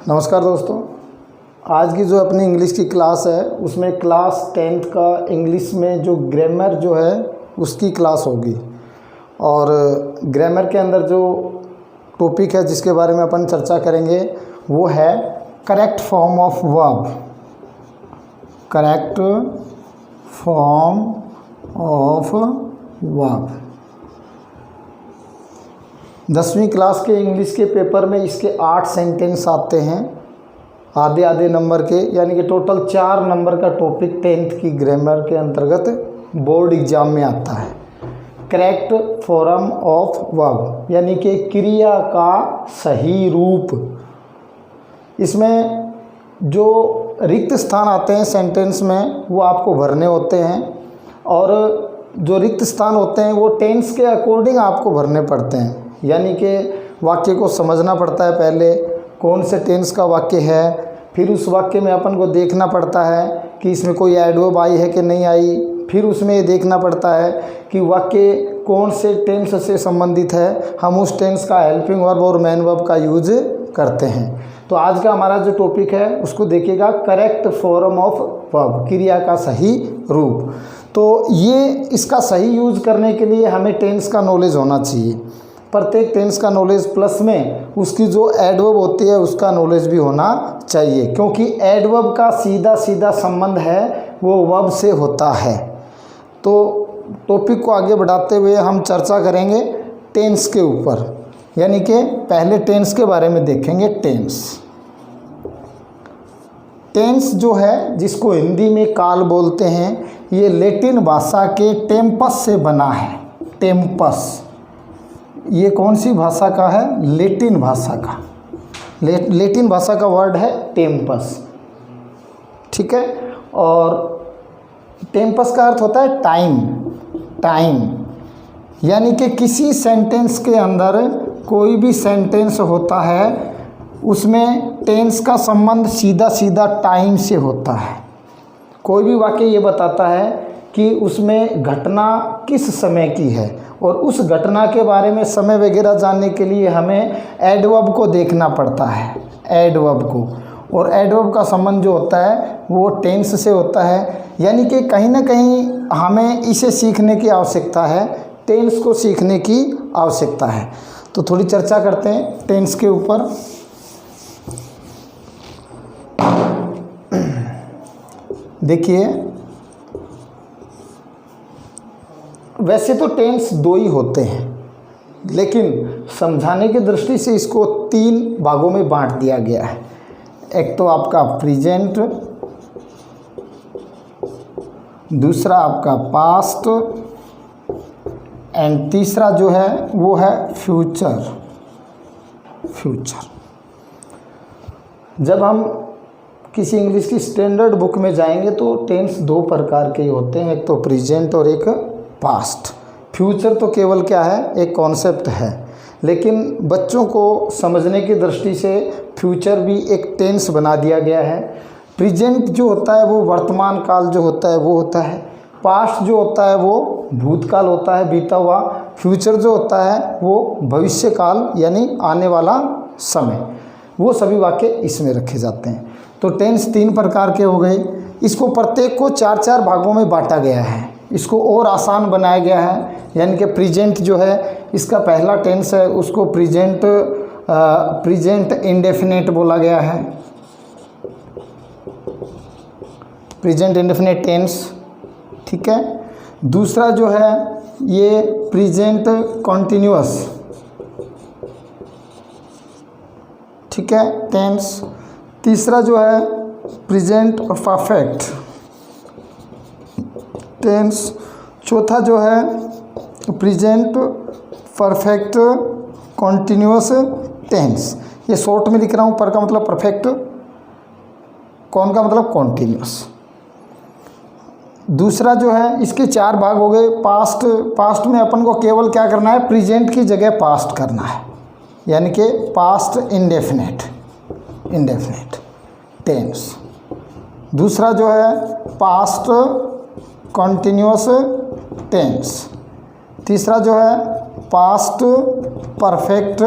नमस्कार दोस्तों, आज की जो अपनी इंग्लिश की क्लास है उसमें क्लास 10th का इंग्लिश में जो ग्रामर जो है उसकी क्लास होगी। और ग्रामर के अंदर जो टॉपिक है जिसके बारे में अपन चर्चा करेंगे वो है correct form of verb. Correct form of verb. 10वीं क्लास के इंग्लिश के पेपर में इसके 8 सेंटेंस आते हैं आधे आधे नंबर के, यानी कि टोटल 4 नंबर का टॉपिक 10th की ग्रामर के अंतर्गत बोर्ड एग्जाम में आता है। करेक्ट फॉर्म ऑफ वर्ब यानी कि क्रिया का सही रूप। इसमें जो रिक्त स्थान आते हैं सेंटेंस में वो आपको भरने होते हैं, और जो रिक्त स्थान होते हैं वो टेंस के अकॉर्डिंग आपको भरने पड़ते हैं। यानी कि वाक्य को समझना पड़ता है, पहले कौन से टेंस का वाक्य है, फिर उस वाक्य में अपन को देखना पड़ता है कि इसमें कोई एडवर्ब आई है कि नहीं आई, फिर उसमें ये देखना पड़ता है कि वाक्य कौन से टेंस से संबंधित है, हम उस टेंस का हेल्पिंग वर्ब और मेन वर्ब का यूज करते हैं। तो आज का हमारा जो टॉपिक है उसको देखिएगा, करेक्ट फॉर्म ऑफ वर्ब, क्रिया का सही रूप। तो ये इसका सही यूज करने के लिए हमें टेंस का नॉलेज होना चाहिए। प्रत्येक टेंस का नॉलेज प्लस में उसकी जो एडवर्ब होती है उसका नॉलेज भी होना चाहिए, क्योंकि एडवर्ब का सीधा सीधा संबंध है वो वर्ब से होता है। तो टॉपिक को आगे बढ़ाते हुए हम चर्चा करेंगे टेंस के ऊपर, यानी कि पहले टेंस के बारे में देखेंगे। टेंस जो है जिसको हिंदी में काल बोलते हैं, ये लैटिन भाषा के टेम्पस से बना है। टेम्पस ये कौन सी भाषा का है? लैटिन भाषा का। लैटिन भाषा का वर्ड है टेम्पस, ठीक है। और टेम्पस का अर्थ होता है टाइम। टाइम यानी कि किसी सेंटेंस के अंदर कोई भी सेंटेंस होता है उसमें टेंस का संबंध सीधा सीधा टाइम से होता है। कोई भी वाक्य ये बताता है कि उसमें घटना किस समय की है, और उस घटना के बारे में समय वगैरह जानने के लिए हमें एडवर्ब को देखना पड़ता है, एडवर्ब को। और एडवर्ब का संबंध जो होता है वो टेंस से होता है। यानी कि कहीं ना कहीं हमें इसे सीखने की आवश्यकता है, टेंस को सीखने की आवश्यकता है। तो थोड़ी चर्चा करते हैं टेंस के ऊपर। देखिए, वैसे तो टेंस 2 ही होते हैं, लेकिन समझाने की दृष्टि से इसको 3 भागों में बांट दिया गया है। एक तो आपका प्रेजेंट, दूसरा आपका पास्ट, एंड तीसरा जो है वो है फ्यूचर। जब हम किसी इंग्लिश की स्टैंडर्ड बुक में जाएंगे तो टेंस 2 प्रकार के होते हैं, एक तो प्रेजेंट और एक पास्ट। फ्यूचर तो केवल क्या है, एक कॉन्सेप्ट है, लेकिन बच्चों को समझने की दृष्टि से फ्यूचर भी एक टेंस बना दिया गया है। प्रेजेंट जो होता है वो वर्तमान काल जो होता है वो होता है। पास्ट जो होता है वो भूतकाल होता है, बीता हुआ। फ्यूचर जो होता है वो भविष्य काल यानी आने वाला समय। वो सभी वाक्य इसमें रखे जाते हैं। तो टेंस 3 प्रकार के हो गए। इसको प्रत्येक को 4-4 भागों में बांटा गया है। इसको और आसान बनाया गया है, यानी कि प्रेजेंट जो है इसका पहला टेंस है उसको प्रेजेंट इंडेफिनिट बोला गया है। प्रेजेंट इंडेफिनिट टेंस, ठीक है। दूसरा जो है ये प्रेजेंट कॉन्टिन्यूअस, ठीक है, टेंस। तीसरा जो है प्रेजेंट परफेक्ट टेंस। चौथा जो है प्रेजेंट परफेक्ट कॉन्टिन्यूअस टेंस। ये शॉर्ट में लिख रहा हूँ, पर का मतलब परफेक्ट, कौन का मतलब कॉन्टिन्यूअस। दूसरा जो है इसके 4 भाग हो गए। पास्ट में अपन को केवल क्या करना है, प्रेजेंट की जगह पास्ट करना है, यानी कि पास्ट इंडेफिनिट टेंस। दूसरा जो है पास्ट कॉन्टिन्यूअस टेंस। तीसरा जो है पास्ट परफेक्ट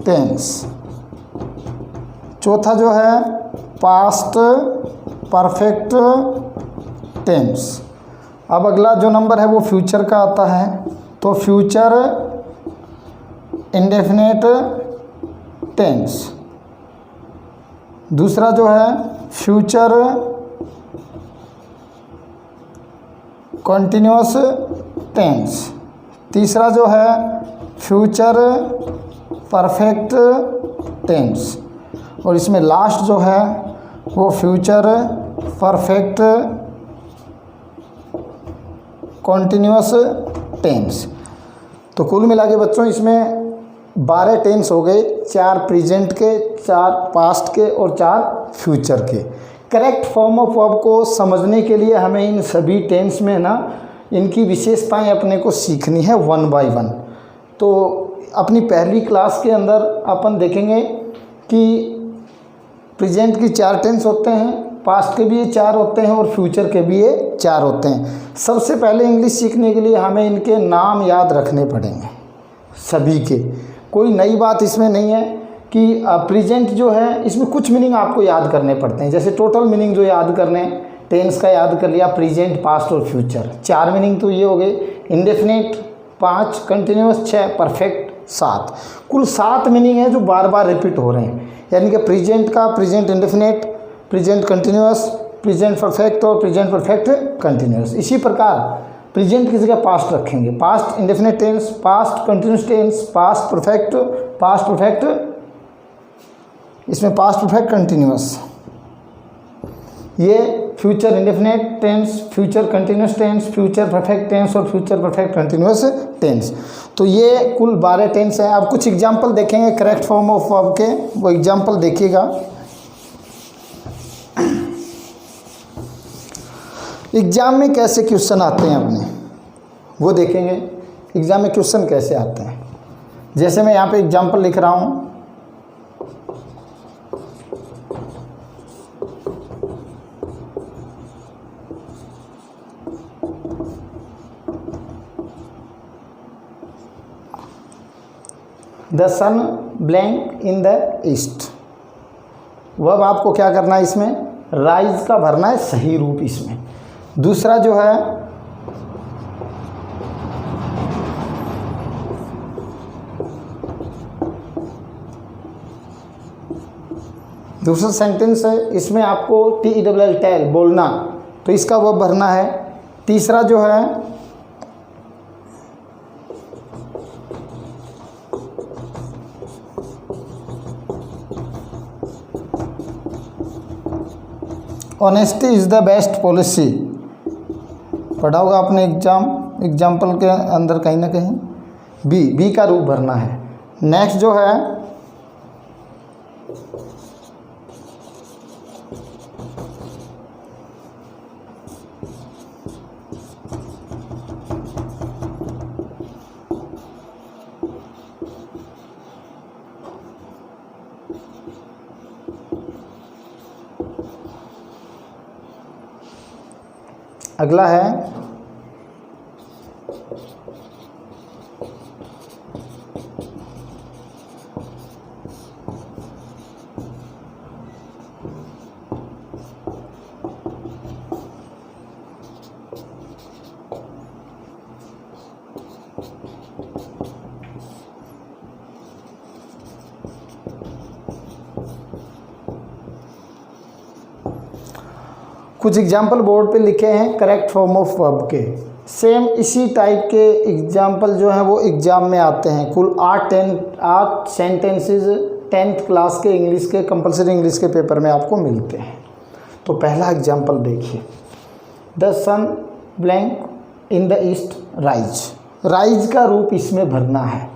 टेंस। चौथा जो है पास्ट परफेक्ट टेंस। अब अगला जो नंबर है वो फ्यूचर का आता है, तो फ्यूचर इंडेफिनिट टेंस। दूसरा जो है फ्यूचर कॉन्टिन्यूअस टेंस। तीसरा जो है फ्यूचर परफेक्ट टेंस। और इसमें लास्ट जो है वो फ्यूचर परफेक्ट कॉन्टिन्यूअस टेंस। तो कुल मिला के बच्चों इसमें 12 टेंस हो गए, 4 प्रेजेंट के, 4 पास्ट के और 4 फ्यूचर के। करेक्ट फॉर्म ऑफ वर्ब को समझने के लिए हमें इन सभी टेंस में ना इनकी विशेषताएं अपने को सीखनी है 1 बाय 1। तो अपनी पहली क्लास के अंदर अपन देखेंगे कि प्रेजेंट की 4 टेंस होते हैं, पास्ट के भी ये 4 होते हैं और फ्यूचर के भी ये 4 होते हैं। सबसे पहले इंग्लिश सीखने के लिए हमें इनके नाम याद रखने पड़ेंगे सभी के। कोई नई बात इसमें नहीं है कि प्रेजेंट जो है इसमें कुछ मीनिंग आपको याद करने पड़ते हैं। जैसे टोटल मीनिंग जो याद करने, टेंस का याद कर लिया, प्रेजेंट, पास्ट और फ्यूचर, 4 मीनिंग तो ये हो गए। इंडेफिनिट 5, कंटिन्यूअस 6, परफेक्ट 7, कुल 7 मीनिंग है जो बार बार रिपीट हो रहे हैं। यानी कि प्रेजेंट का present indefinite, present continuous, present perfect और प्रेजेंट परफेक्ट कंटिन्यूअस। इसी प्रकार प्रेजेंट की जगह पास्ट रखेंगे, past indefinite tense, past continuous tense, past perfect, इसमें पास्ट परफेक्ट कंटिन्यूअस। ये future indefinite tense, future continuous tense, future perfect tense और future perfect continuous tense. तो ये कुल 12 टेंस हैं। अब कुछ एग्जाम्पल देखेंगे करेक्ट फॉर्म ऑफ वर्ब के, वो एग्जाम्पल देखिएगा। एग्जाम में कैसे क्वेश्चन आते हैं अपने वो देखेंगे। एग्जाम में क्वेश्चन कैसे आते हैं, जैसे मैं यहाँ पे एग्जाम्पल लिख रहा हूँ। The sun blank in the east. Verb आपको क्या करना है, इसमें राइज का भरना है सही रूप इसमें। दूसरा जो है दूसरा सेंटेंस है, इसमें आपको TELL टेल बोलना, तो इसका वर्ब भरना है। तीसरा जो है honesty is the best policy. पढ़ा होगा आपने एग्जाम्पल के अंदर कहीं ना कहीं। बी का रूप भरना है। नेक्स्ट जो है अगला है कुछ एग्जाम्पल बोर्ड पे लिखे हैं करेक्ट फॉर्म ऑफ वर्ब के। सेम इसी टाइप के एग्जाम्पल जो हैं वो एग्ज़ाम में आते हैं। कुल 8 सेंटेंसेस 10th क्लास के इंग्लिश के कंपलसरी इंग्लिश के पेपर में आपको मिलते हैं। तो पहला एग्जाम्पल देखिए, the sun blank in the east rise. Rise का रूप इसमें भरना है।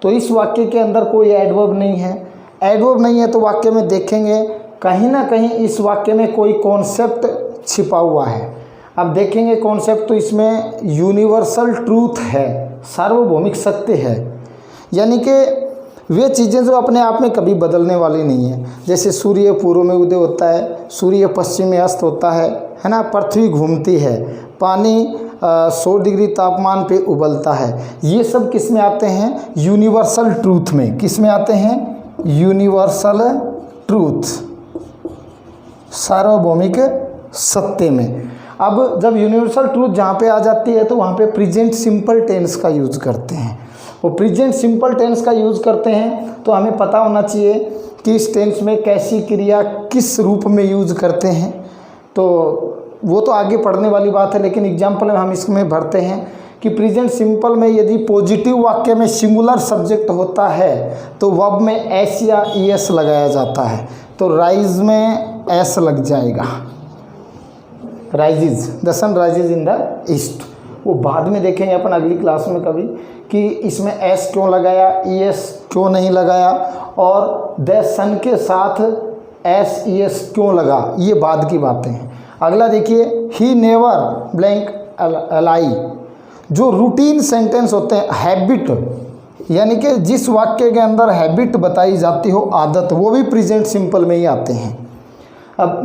तो इस वाक्य के अंदर कोई एडवर्ब नहीं है। एडवर्ब नहीं है तो वाक्य में देखेंगे कहीं ना कहीं इस वाक्य में कोई कॉन्सेप्ट छिपा हुआ है। अब देखेंगे कॉन्सेप्ट, तो इसमें यूनिवर्सल ट्रूथ है, सार्वभौमिक सत्य है। यानी कि वे चीज़ें जो अपने आप में कभी बदलने वाली नहीं है। जैसे सूर्य पूर्व में उदय होता है, सूर्य पश्चिम में अस्त होता है ना, पृथ्वी घूमती है, पानी 100 डिग्री तापमान पे उबलता है। ये सब किस में आते हैं, यूनिवर्सल ट्रूथ में। किस में आते हैं, यूनिवर्सल ट्रूथ, सार्वभौमिक सत्य में। अब जब यूनिवर्सल ट्रूथ जहाँ पे आ जाती है तो वहाँ पे प्रेजेंट सिंपल टेंस का यूज़ करते हैं। वो प्रेजेंट सिंपल टेंस का यूज़ करते हैं तो हमें पता होना चाहिए कि इस टेंस में कैसी क्रिया किस रूप में यूज़ करते हैं। तो वो तो आगे पढ़ने वाली बात है, लेकिन एग्जाम्पल में हम इसमें भरते हैं कि प्रेजेंट सिंपल में यदि पॉजिटिव वाक्य में सिंगुलर सब्जेक्ट होता है तो वर्ब में एस या ईएस लगाया जाता है। तो राइज में एस लग जाएगा, rises, the sun rises in the east. वो बाद में देखेंगे अपन अगली क्लास में कभी कि इसमें एस क्यों लगाया, ईएस क्यों नहीं लगाया, और द सन के साथ एस ईएस क्यों लगा, ये बाद की बातें हैं। अगला देखिए, ही नेवर ब्लैंक अलाई। जो रूटीन सेंटेंस होते हैं, हैबिट, यानी कि जिस वाक्य के अंदर हैबिट बताई जाती हो, आदत, वो भी प्रेजेंट सिंपल में ही आते हैं। अब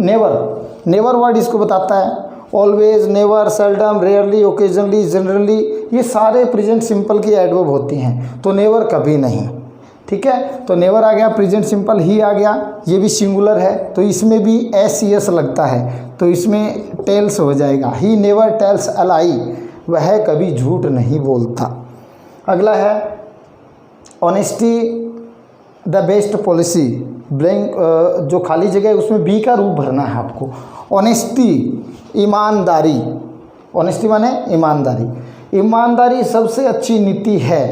नेवर वर्ड इसको बताता है। Always, never, seldom, rarely, occasionally, generally, ये सारे प्रेजेंट सिंपल की एडवर्ब होती हैं। तो नेवर कभी नहीं, ठीक है। तो नेवर आ गया प्रेजेंट सिंपल, ही आ गया, ये भी सिंगुलर है तो इसमें भी एस एस लगता है तो इसमें टेल्स हो जाएगा। ही नेवर टेल्स अ लाई, वह कभी झूठ नहीं बोलता। अगला है honesty the best policy. Blank जो खाली जगह है उसमें बी का रूप भरना है आपको। ऑनेस्टी, ईमानदारी, ऑनेस्टी माने ईमानदारी, ईमानदारी सबसे अच्छी नीति है।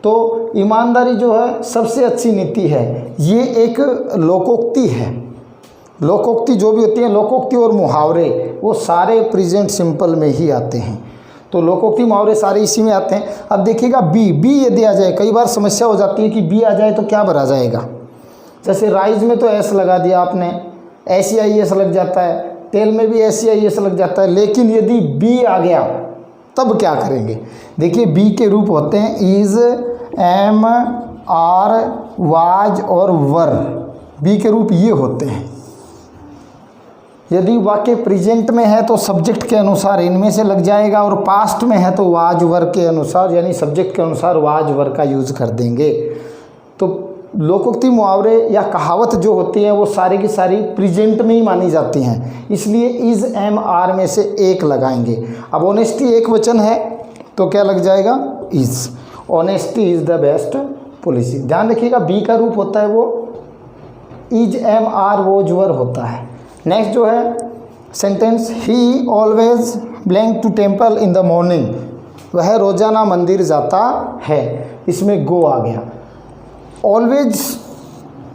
तो ईमानदारी जो है सबसे अच्छी नीति है, ये एक लोकोक्ति है। लोकोक्ति जो भी होती है, लोकोक्ति और मुहावरे, वो सारे प्रेजेंट सिंपल में ही आते हैं। तो लोकोक्ति मुहावरे सारे इसी में आते हैं। अब देखिएगा बी यदि आ जाए, कई बार समस्या हो जाती है कि बी आ जाए तो क्या भरा जाएगा। जैसे राइज में तो एस लगा दिया आपने, एस या ई एस लग जाता है, टेल में भी एस या ई एस लग जाता है, लेकिन यदि बी आ गया तब क्या करेंगे। देखिए बी के रूप होते हैं इज, एम, आर, वाज और वर। बी के रूप ये होते हैं। यदि वाक्य प्रेजेंट में है तो सब्जेक्ट के अनुसार इनमें से लग जाएगा, और पास्ट में है तो वाज वर के अनुसार, यानी सब्जेक्ट के अनुसार वाज वर का यूज़ कर देंगे। तो लोकोक्ति मुहावरे या कहावत जो होती है वो सारी की सारी प्रेजेंट में ही मानी जाती हैं, इसलिए इज, एम, आर में से एक लगाएंगे। अब ऑनेस्टी एक वचन है तो क्या लग जाएगा, is. Honesty is the best policy. ध्यान रखिएगा बी का रूप होता है वो इज, एम, आर, वो वर होता है। नेक्स्ट जो है sentence, he always blank to temple in the morning, वह रोजाना मंदिर जाता है, इसमें गो आ गया। ऑलवेज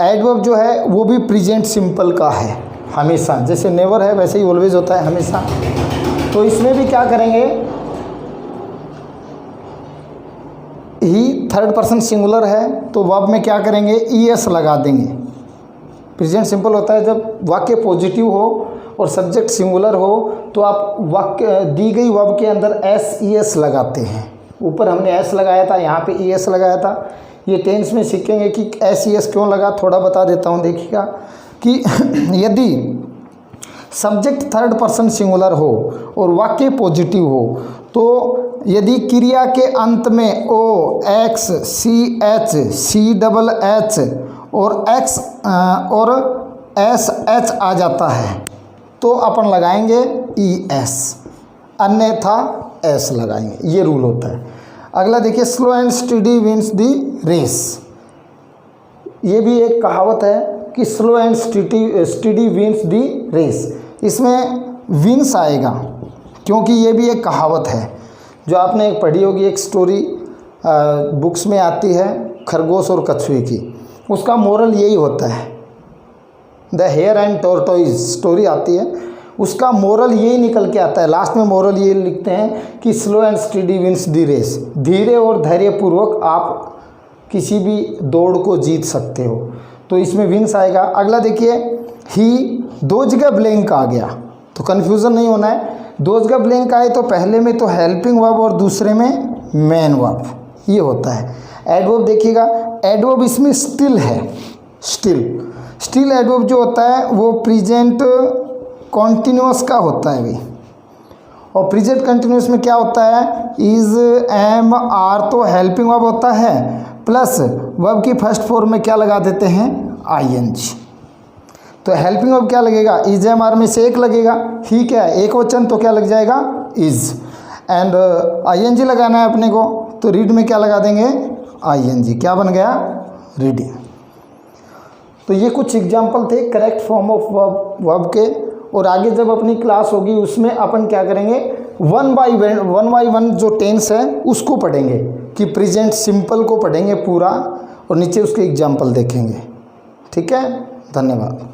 एडवर्ब जो है वो भी प्रेजेंट सिंपल का है हमेशा, जैसे नेवर है वैसे ही ऑलवेज होता है हमेशा। तो इसमें भी क्या करेंगे, ही थर्ड पर्सन सिंगुलर है तो वर्ब में क्या करेंगे, ई एस लगा देंगे। प्रेजेंट सिंपल होता है जब वाक्य पॉजिटिव हो और सब्जेक्ट सिंगुलर हो तो आप वाक्य दी गई वर्ब के अंदर एस ई एस लगाते हैं। ऊपर हमने एस लगाया था, यहाँ पे ई एस लगाया था। ये टेंस में सीखेंगे कि एस ई एस क्यों लगा, थोड़ा बता देता हूँ। देखिएगा कि यदि सब्जेक्ट थर्ड पर्सन सिंगुलर हो और वाक्य पॉजिटिव हो तो यदि क्रिया के अंत में ओ, एक्स, सी, एच, सी डबल एच और एक्स और एस एच आ जाता है तो अपन लगाएंगे ई एस, अन्यथा एस लगाएंगे, ये रूल होता है। अगला देखिए, slow and steady wins the race. ये भी एक कहावत है कि slow and steady wins the race. इसमें विंस आएगा क्योंकि ये भी एक कहावत है जो आपने एक पढ़ी होगी, एक स्टोरी बुक्स में आती है खरगोश और कछुए की। उसका मोरल यही होता है, the hare and tortoise story आती है, उसका मोरल यही निकल के आता है। लास्ट में मोरल ये लिखते हैं कि slow and steady wins the race, धीरे और धैर्यपूर्वक आप किसी भी दौड़ को जीत सकते हो। तो इसमें विंस आएगा। अगला देखिए, ही, दो जगह ब्लैंक आ गया तो कन्फ्यूज़न नहीं होना है। दो जगह ब्लैंक आए तो पहले में तो हेल्पिंग वर्ब और दूसरे में मेन वर्ब, ये होता है। एडवर्ब देखिएगा, एडवर्ब इसमें स्टिल है। स्टिल एडवर्ब जो होता है वो प्रेजेंट कॉन्टिन्यूअस का होता है भी, और प्रेजेंट कंटिन्यूअस में क्या होता है, इज, एम, आर तो हेल्पिंग वर्ब होता है, प्लस वर्ब की फर्स्ट फॉर्म में क्या लगा देते हैं, आईएनजी। तो हेल्पिंग वर्ब क्या लगेगा, इज एम में से एक लगेगा, ही क्या है एक वचन, तो क्या लग जाएगा इज। एंड आईएनजी लगाना है अपने को, तो रीड में क्या लगा देंगे आईएनजी, क्या बन गया रीडिंग। तो ये कुछ एग्जाम्पल थे करेक्ट फॉर्म ऑफ वर्ब के। और आगे जब अपनी क्लास होगी उसमें अपन क्या करेंगे, वन बाई वन जो टेंस है उसको पढ़ेंगे, कि प्रेजेंट सिंपल को पढ़ेंगे पूरा और नीचे उसके एग्जाम्पल देखेंगे। ठीक है, धन्यवाद।